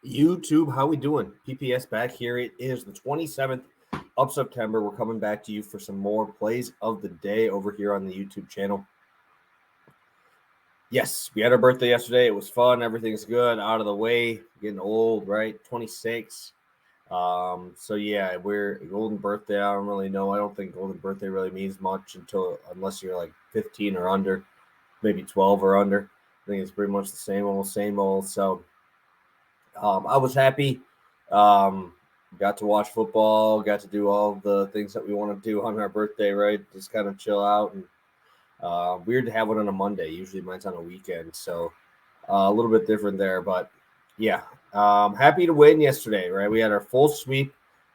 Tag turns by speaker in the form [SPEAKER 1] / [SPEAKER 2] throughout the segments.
[SPEAKER 1] YouTube, how we doing? PPS back here. It is the 27th of September. We're coming back to you for some more plays of the day over here on the YouTube channel. Yes, we had our birthday yesterday. It was fun. Everything's good. Out of the way. Getting old, right? 26. So yeah, we're golden birthday. I don't really know. I don't think golden birthday really means much unless you're like 15 or under, maybe 12 or under. I think it's pretty much the same old. So I was happy. Got to watch football, got to do all the things that we want to do on our birthday, right? Just kind of chill out. And weird to have it on a Monday. Usually mine's on a weekend. So a little bit different there. But yeah, happy to win yesterday, right? We had our full sweep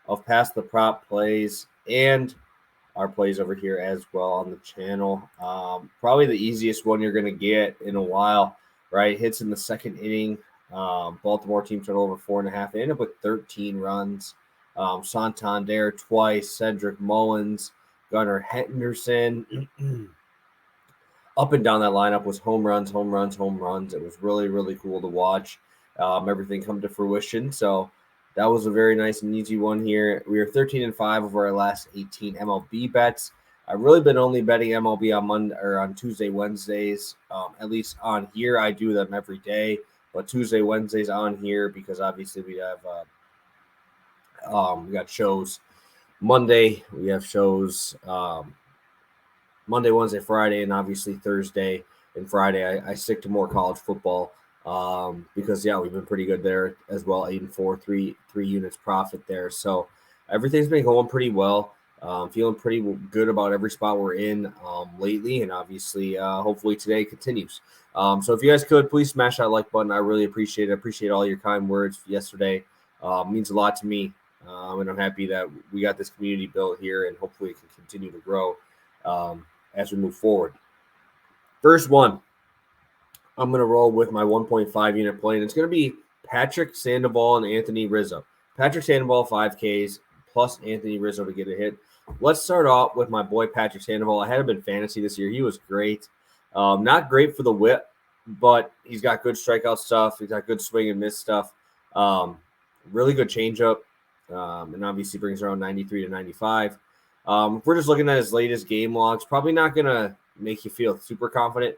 [SPEAKER 1] of past the prop plays and our plays over here as well on the channel. Probably the easiest one you're going to get in a while, right? Hits in the second inning. Baltimore team total over 4.5. They ended up with 13 runs. Santander twice, Cedric Mullins, Gunnar Henderson. Up and down that lineup was home runs. It was really, really cool to watch everything come to fruition. So that was a very nice and easy one here. We are 13-5 over our last 18 MLB bets. I've really been only betting MLB on Monday or on Tuesday, Wednesdays. At least on here, I do them every day. But Tuesday, Wednesdays on here because obviously we have we got shows Monday. We have shows Monday, Wednesday, Friday, and obviously Thursday and Friday. I stick to more college football because yeah, we've been pretty good there as well. 8-4, three units profit there. So everything's been going pretty well. Feeling pretty good about every spot we're in lately, and obviously, hopefully today continues. So if you guys could, please smash that like button. I really appreciate it. I appreciate all your kind words yesterday. Means a lot to me, and I'm happy that we got this community built here, and hopefully it can continue to grow as we move forward. First one, I'm going to roll with my 1.5 unit play, and it's going to be Patrick Sandoval and Anthony Rizzo. Patrick Sandoval, 5Ks, plus Anthony Rizzo to get a hit. Let's start off with my boy Patrick Sandoval. I had him in fantasy this year. He was great. Not great for the whip, but he's got good strikeout stuff. He's got good swing and miss stuff. Really good changeup, and obviously brings around 93 to 95. If we're just looking at his latest game logs, probably not going to make you feel super confident.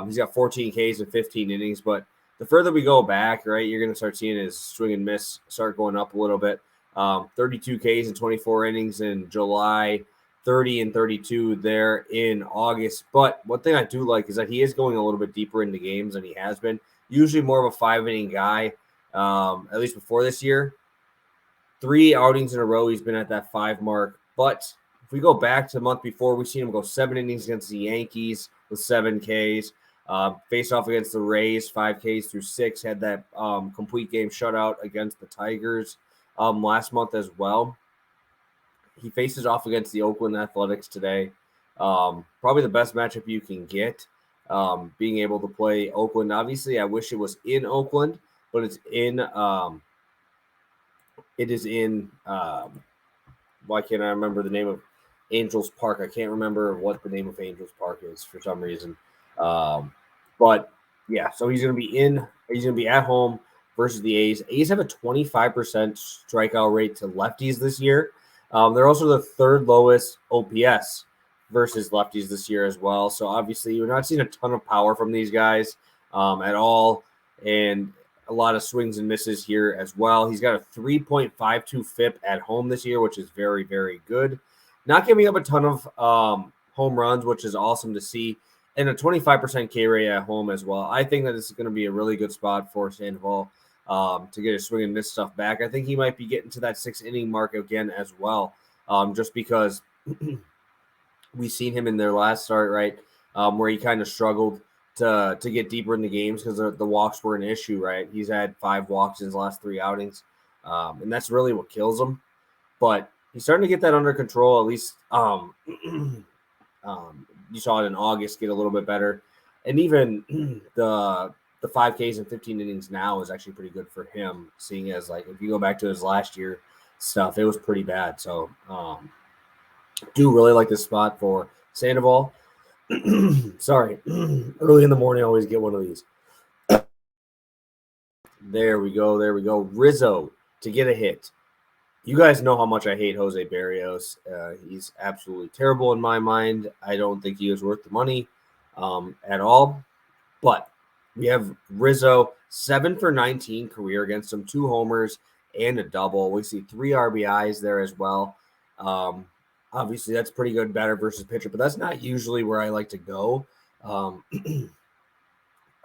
[SPEAKER 1] He's got 14 Ks in 15 innings, but the further we go back, right, you're going to start seeing his swing and miss start going up a little bit. 32 Ks in 24 innings in July, 30 and 32 there in August. But one thing I do like is that he is going a little bit deeper into games than he has been. Usually more of a 5-inning guy, at least before this year. 3 outings in a row, he's been at that 5 mark. But if we go back to the month before, we've seen him go 7 innings against the Yankees with 7 Ks. Face off against the Rays, 5 Ks through 6. Had that complete game shutout against the Tigers last month as well. He faces off against the Oakland Athletics today. Probably the best matchup you can get, being able to play Oakland. Obviously, I wish it was in Oakland, but it's in why can't I remember the name of Angels Park? I can't remember what the name of Angels Park is for some reason. But yeah, so he's going to be at home versus the A's. A's have a 25% strikeout rate to lefties this year. They're also the 3rd lowest OPS versus lefties this year as well. So obviously you're not seeing a ton of power from these guys at all. And a lot of swings and misses here as well. He's got a 3.52 FIP at home this year, which is very, very good. Not giving up a ton of home runs, which is awesome to see. And a 25% K rate at home as well. I think that this is going to be a really good spot for Sandoval to get his swing and miss stuff back. I think he might be getting to that 6-inning mark again as well, just because we've seen him in their last start, right, where he kind of struggled to get deeper in the games because the walks were an issue, right? He's had 5 walks in his last 3 outings, and that's really what kills him. But he's starting to get that under control, at least you saw it in August get a little bit better. And even the 5 Ks in 15 innings now is actually pretty good for him, seeing as, like, if you go back to his last year stuff, it was pretty bad. So do really like this spot for Sandoval. Sorry, early in the morning, I always get one of these. There we go. Rizzo to get a hit. You guys know how much I hate Jose Barrios. He's absolutely terrible in my mind. I don't think he is worth the money at all. But we have Rizzo, 7 for 19 career against him, 2 homers and a double. We see 3 RBIs there as well. Obviously, that's pretty good batter versus pitcher, but that's not usually where I like to go.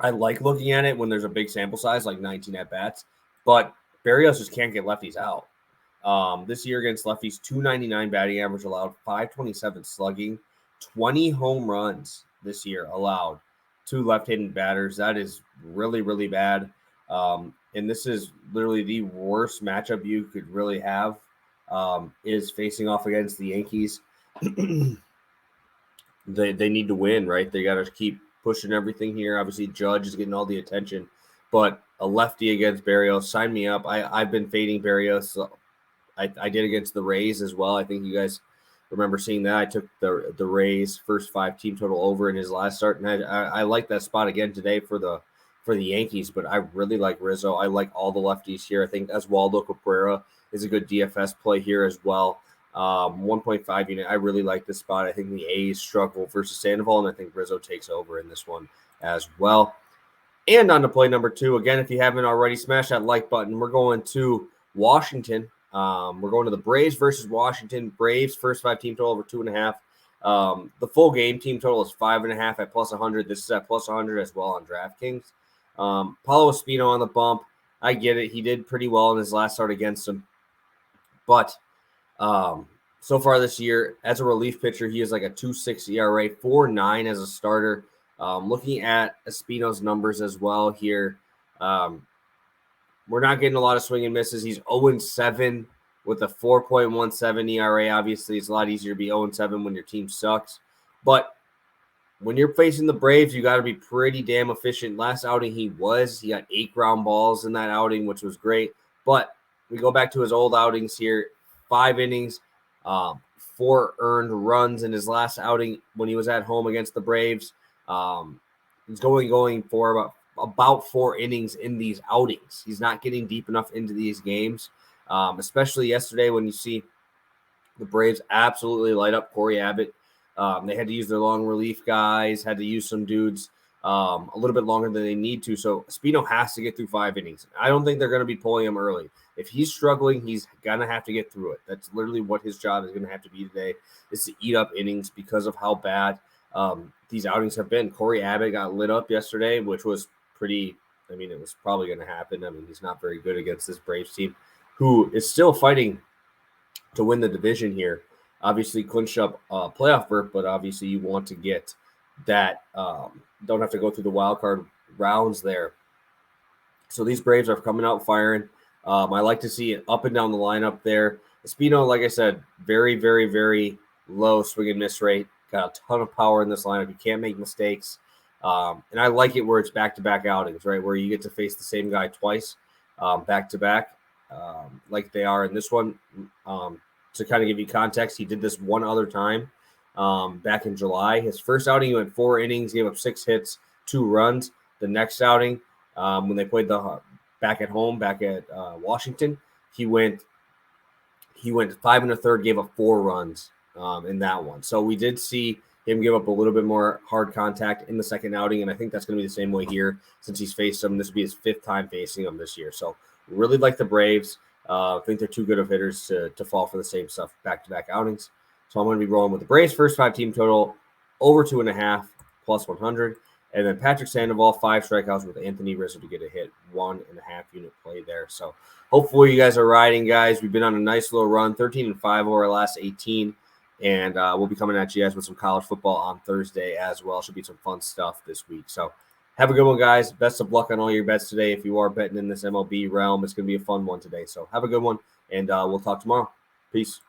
[SPEAKER 1] I like looking at it when there's a big sample size, like 19 at-bats, but Barrios just can't get lefties out. This year against lefties, 299 batting average allowed, 527 slugging, 20 home runs this year allowed to left-handed batters. That is really, really bad. And this is literally the worst matchup you could really have, is facing off against the Yankees. They need to win, right? They got to keep pushing everything here. Obviously, Judge is getting all the attention, but a lefty against Barrios, sign me up. I've been fading Barrios. I did against the Rays as well. I think you guys remember seeing that. I took the Rays first 5 team total over in his last start, and I like that spot again today for the Yankees. But I really like Rizzo. I like all the lefties here. I think Oswaldo Cabrera is a good DFS play here as well. 1.5 unit. I really like this spot. I think the A's struggle versus Sandoval, and I think Rizzo takes over in this one as well. And on to play number 2. Again, if you haven't already, smash that like button. We're going to Washington. We're going to the Braves versus Washington. Braves first 5 team total over 2.5. The full game team total is 5.5 at plus 100. This is at plus 100 as well on DraftKings. Paulo Espino on the bump. I get it. He did pretty well in his last start against him, but so far this year, as a relief pitcher, he is like a 2.6 ERA, 4.9 as a starter. Looking at Espino's numbers as well here, we're not getting a lot of swing and misses. He's 0-7 with a 4.17 ERA. Obviously, it's a lot easier to be 0-7 when your team sucks. But when you're facing the Braves, you got to be pretty damn efficient. Last outing, he got 8 ground balls in that outing, which was great. But we go back to his old outings here. 5 innings, 4 earned runs in his last outing when he was at home against the Braves. He's going for about 4 innings in these outings. He's not getting deep enough into these games, especially yesterday when you see the Braves absolutely light up Corey Abbott. They had to use their long relief guys, had to use some dudes a little bit longer than they need to. So Espino has to get through 5 innings. I don't think they're going to be pulling him early. If he's struggling, he's going to have to get through it. That's literally what his job is going to have to be today, is to eat up innings because of how bad these outings have been. Corey Abbott got lit up yesterday, which was pretty – it was probably going to happen. He's not very good against this Braves team, who is still fighting to win the division here. Obviously, clinched up playoff berth, but obviously you want to get that don't have to go through the wild card rounds there. So these Braves are coming out firing. I like to see it up and down the lineup there. Espino, like I said, very, very, very low swing and miss rate. Got a ton of power in this lineup. You can't make mistakes. And I like it where it's back-to-back outings, right, where you get to face the same guy twice back-to-back like they are in this one. To kind of give you context, he did this one other time back in July. His first outing, he went 4 innings, gave up 6 hits, 2 runs. The next outing, when they played back at home, back at Washington, he went 5 1/3, gave up 4 runs in that one. So we did see him give up a little bit more hard contact in the second outing, and I think that's going to be the same way here since he's faced him. This will be his 5th time facing him this year. So really like the Braves. I think they're too good of hitters to fall for the same stuff back-to-back outings. So I'm going to be rolling with the Braves first 5 team total over 2.5 plus 100. And then Patrick Sandoval, 5 strikeouts with Anthony Rizzo to get a hit, 1.5 unit play there. So hopefully you guys are riding, guys. We've been on a nice little run, 13-5 over our last 18. And we'll be coming at you guys with some college football on Thursday as well. Should be some fun stuff this week. So have a good one, guys. Best of luck on all your bets today. If you are betting in this MLB realm, it's going to be a fun one today. So have a good one, and we'll talk tomorrow. Peace.